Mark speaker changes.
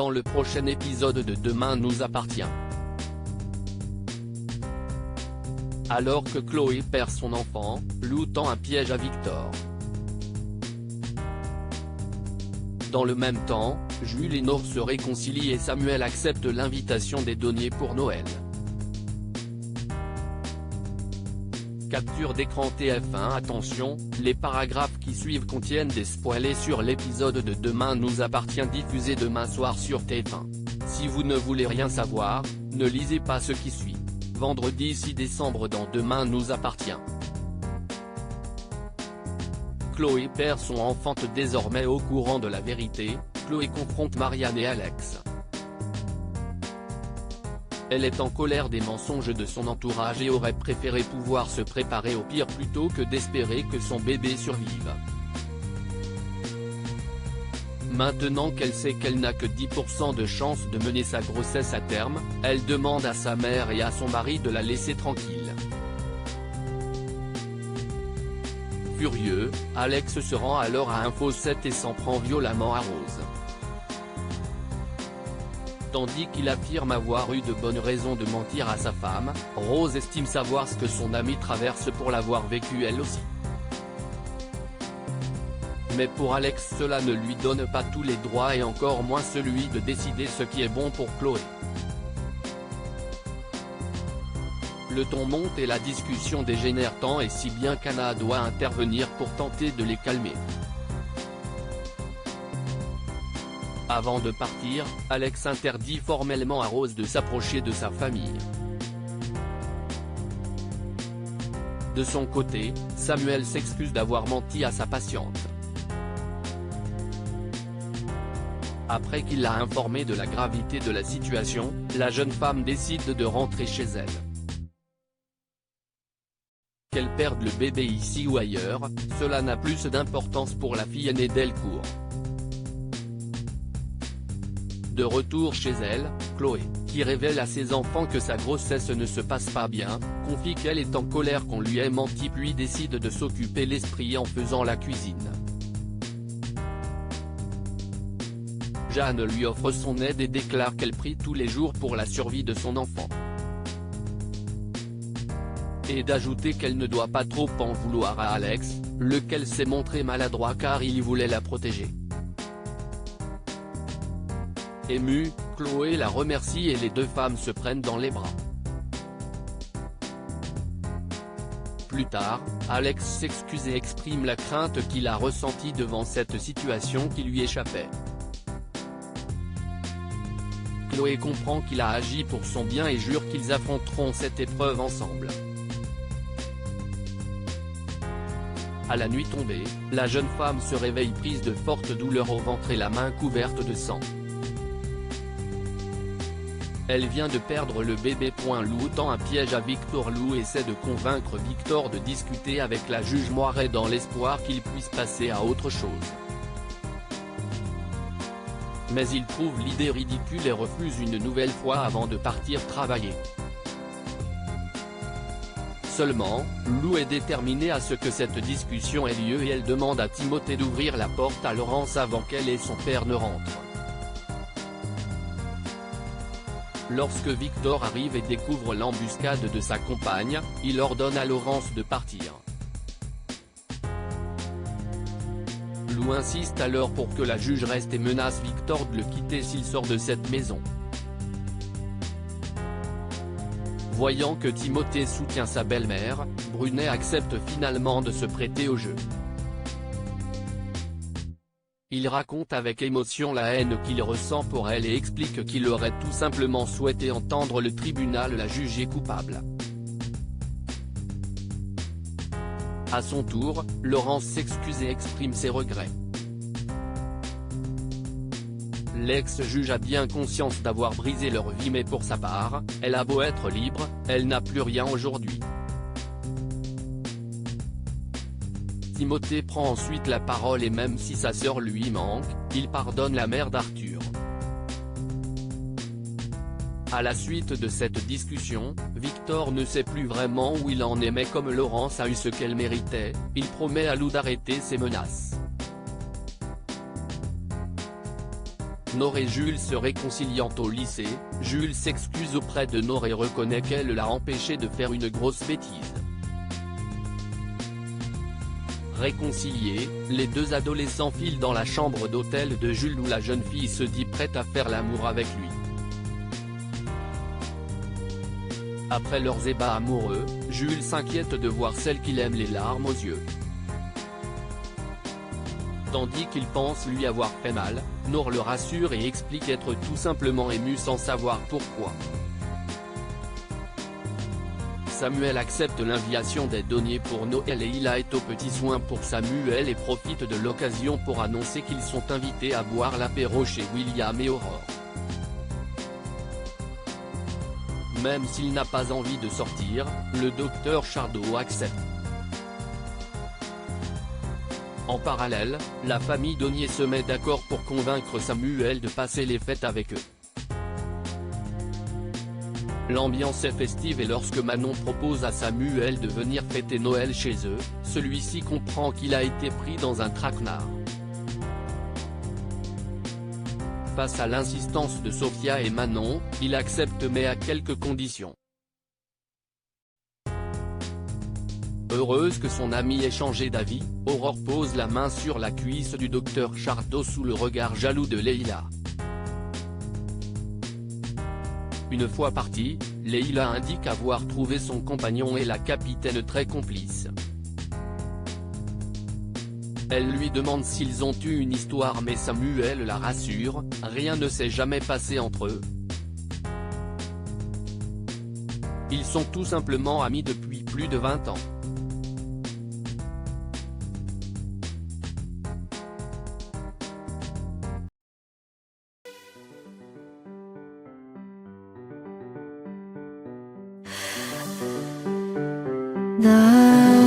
Speaker 1: dans le prochain épisode de Demain nous appartient. Alors que Chloé perd son enfant, Lou tend un piège à Victor. Dans le même temps, Jules et Nord se réconcilient et Samuel accepte l'invitation des deniers pour Noël. Capture d'écran TF1. Attention, les paragraphes qui suivent contiennent des spoilers sur l'épisode de Demain nous appartient diffusé demain soir sur TF1. Si vous ne voulez rien savoir, ne lisez pas ce qui suit. Vendredi 6 décembre dans Demain nous appartient. Chloé perd son enfant. Désormais au courant de la vérité, Chloé confronte Marianne et Alex. Elle est en colère des mensonges de son entourage et aurait préféré pouvoir se préparer au pire plutôt que d'espérer que son bébé survive. Maintenant qu'elle sait qu'elle n'a que 10% de chance de mener sa grossesse à terme, elle demande à sa mère et à son mari de la laisser tranquille. Furieux, Alex se rend alors à Info 7 et s'en prend violemment à Rose. Tandis qu'il affirme avoir eu de bonnes raisons de mentir à sa femme, Rose estime savoir ce que son amie traverse pour l'avoir vécu elle aussi. Mais pour Alex cela ne lui donne pas tous les droits et encore moins celui de décider ce qui est bon pour Chloé. Le ton monte et la discussion dégénère tant et si bien qu'Anna doit intervenir pour tenter de les calmer. Avant de partir, Alex interdit formellement à Rose de s'approcher de sa famille. De son côté, Samuel s'excuse d'avoir menti à sa patiente. Après qu'il l'a informée de la gravité de la situation, la jeune femme décide de rentrer chez elle. Qu'elle perde le bébé ici ou ailleurs, cela n'a plus d'importance pour la fille aînée Delcourt. De retour chez elle, Chloé, qui révèle à ses enfants que sa grossesse ne se passe pas bien, confie qu'elle est en colère qu'on lui ait menti puis décide de s'occuper l'esprit en faisant la cuisine. Jeanne lui offre son aide et déclare qu'elle prie tous les jours pour la survie de son enfant. Et d'ajouter qu'elle ne doit pas trop en vouloir à Alex, lequel s'est montré maladroit car il voulait la protéger. Émue, Chloé la remercie et les deux femmes se prennent dans les bras. Plus tard, Alex s'excuse et exprime la crainte qu'il a ressentie devant cette situation qui lui échappait. Chloé comprend qu'il a agi pour son bien et jure qu'ils affronteront cette épreuve ensemble. À la nuit tombée, la jeune femme se réveille prise de fortes douleurs au ventre et la main couverte de sang. Elle vient de perdre le bébé. Lou tend un piège à Victor. Lou essaie de convaincre Victor de discuter avec la juge Moiret dans l'espoir qu'il puisse passer à autre chose. Mais il trouve l'idée ridicule et refuse une nouvelle fois avant de partir travailler. Seulement, Lou est déterminée à ce que cette discussion ait lieu et elle demande à Timothée d'ouvrir la porte à Laurence avant qu'elle et son père ne rentrent. Lorsque Victor arrive et découvre l'embuscade de sa compagne, il ordonne à Laurence de partir. Lou insiste alors pour que la juge reste et menace Victor de le quitter s'il sort de cette maison. Voyant que Timothée soutient sa belle-mère, Brunet accepte finalement de se prêter au jeu. Il raconte avec émotion la haine qu'il ressent pour elle et explique qu'il aurait tout simplement souhaité entendre le tribunal la juger coupable. À son tour, Laurence s'excuse et exprime ses regrets. L'ex-juge a bien conscience d'avoir brisé leur vie mais pour sa part, elle a beau être libre, elle n'a plus rien aujourd'hui. Timothée prend ensuite la parole et même si sa sœur lui manque, il pardonne la mère d'Arthur. À la suite de cette discussion, Victor ne sait plus vraiment où il en est mais comme Laurence a eu ce qu'elle méritait, il promet à Lou d'arrêter ses menaces. Nord et Jules se réconciliant au lycée, Jules s'excuse auprès de Nord et reconnaît qu'elle l'a empêché de faire une grosse bêtise. Réconciliés, les deux adolescents filent dans la chambre d'hôtel de Jules où la jeune fille se dit prête à faire l'amour avec lui. Après leurs ébats amoureux, Jules s'inquiète de voir celle qu'il aime les larmes aux yeux. Tandis qu'il pense lui avoir fait mal, Nord le rassure et explique être tout simplement ému sans savoir pourquoi. Samuel accepte l'invitation des deniers pour Noël et Hila est aux petits soins pour Samuel et profite de l'occasion pour annoncer qu'ils sont invités à boire l'apéro chez William et Aurore. Même s'il n'a pas envie de sortir, le docteur Chardot accepte. En parallèle, la famille Donier se met d'accord pour convaincre Samuel de passer les fêtes avec eux. L'ambiance est festive et lorsque Manon propose à Samuel de venir fêter Noël chez eux, celui-ci comprend qu'il a été pris dans un traquenard. Face à l'insistance de Sophia et Manon, il accepte mais à quelques conditions. Heureuse que son amie ait changé d'avis, Aurore pose la main sur la cuisse du docteur Chardot sous le regard jaloux de Leïla. Une fois partie, Leïla indique avoir trouvé son compagnon et la capitaine très complice. Elle lui demande s'ils ont eu une histoire mais Samuel la rassure, rien ne s'est jamais passé entre eux. Ils sont tout simplement amis depuis plus de 20 ans.
Speaker 2: 나